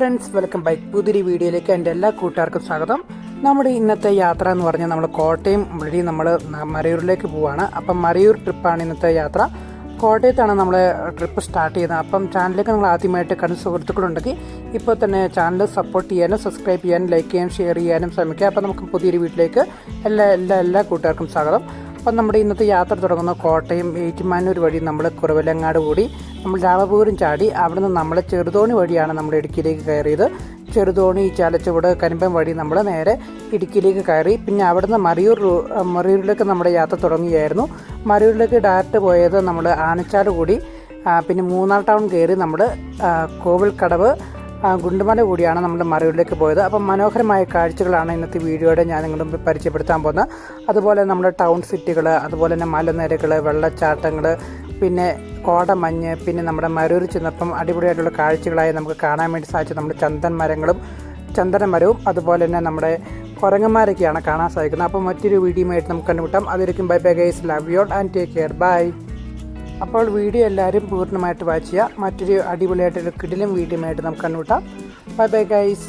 Friends, welcome back. പുതിയൊരു വീഡിയോയിലേക്ക് എൻ്റെ എല്ലാ കൂട്ടുകാർക്കും സ്വാഗതം. നമ്മുടെ ഇന്നത്തെ യാത്ര എന്ന് പറഞ്ഞാൽ നമ്മൾ കോട്ടയം വഴി നമ്മൾ മറയൂരിലേക്ക് പോവുകയാണ്. അപ്പം മറയൂർ ട്രിപ്പാണ് ഇന്നത്തെ യാത്ര. കോട്ടയത്താണ് നമ്മൾ ട്രിപ്പ് സ്റ്റാർട്ട് ചെയ്യുന്നത്. അപ്പം ചാനലിലേക്ക് നിങ്ങൾ ആദ്യമായിട്ട് കണ്ട സുഹൃത്തുക്കളുണ്ടെങ്കിൽ ഇപ്പോൾ തന്നെ ചാനൽ സപ്പോർട്ട് ചെയ്യാനും സബ്സ്ക്രൈബ് ചെയ്യാനും ലൈക്ക് ചെയ്യാനും ഷെയർ ചെയ്യാനും ശ്രമിക്കുക. അപ്പം നമുക്ക് പുതിയൊരു വീട്ടിലേക്ക് എല്ലാ കൂട്ടുകാർക്കും സ്വാഗതം. അപ്പം നമ്മുടെ ഇന്നത്തെ യാത്ര തുടങ്ങുന്ന കോട്ടയം ഏറ്റുമാനൂർ വഴി നമ്മൾ കുറവിലങ്ങാട് കൂടി നമ്മൾ രാമപുരം ചാടി അവിടുന്ന് നമ്മൾ ചെറുതോണി വഴിയാണ് നമ്മൾ ഇടുക്കിയിലേക്ക് കയറിയത്. ചെറുതോണി, ചാലച്ചുവട്, കരിമ്പം വഴി നമ്മൾ നേരെ ഇടുക്കിയിലേക്ക് കയറി. പിന്നെ അവിടുന്ന് മറയൂരിലേക്ക് നമ്മുടെ യാത്ര തുടങ്ങുകയായിരുന്നു. മറയൂരിലേക്ക് ഡയറക്റ്റ് പോയത് നമ്മൾ ആനച്ചാൽ കൂടി, പിന്നെ മൂന്നാർ ടൗൺ കയറി നമ്മൾ കോവിൽക്കടവ്, ഗുണ്ടുമല കൂടിയാണ് നമ്മൾ മറയൂരിലേക്ക് പോയത്. അപ്പം മനോഹരമായ കാഴ്ചകളാണ് ഇന്നത്തെ വീഡിയോയുടെ ഞാൻ നിങ്ങളുടെ മുമ്പിൽ പരിചയപ്പെടുത്താൻ പോകുന്നത്. അതുപോലെ നമ്മുടെ ടൗൺ സിറ്റികൾ, അതുപോലെ തന്നെ മലനിരകൾ, വെള്ളച്ചാട്ടങ്ങൾ, പിന്നെ കോടമഞ്ഞ്, പിന്നെ നമ്മുടെ മറയൂർ ചെന്നപ്പം അടിപൊളിയായിട്ടുള്ള കാഴ്ചകളായി നമുക്ക് കാണാൻ വേണ്ടി സാധിച്ചു. നമ്മുടെ ചന്ദന മരവും അതുപോലെ തന്നെ നമ്മുടെ കുരങ്ങന്മാരൊക്കെയാണ് കാണാൻ സാധിക്കുന്നത്. അപ്പോൾ മറ്റൊരു വീഡിയോയുമായിട്ട് നമുക്ക് കണ്ടുമുട്ടാം. അതിലേക്കും bye bye guys, love you all and take care, bye. അപ്പോൾ വീഡിയോ എല്ലാവരും പൂർണ്ണമായിട്ട് വാച്ച് ചെയ്യുക. മറ്റൊരു അടിപൊളിയായിട്ടൊരു കിടിലം വീഡിയോയുമായിട്ട് നമുക്ക് കണ്ടുമുട്ടാം. By bye guys.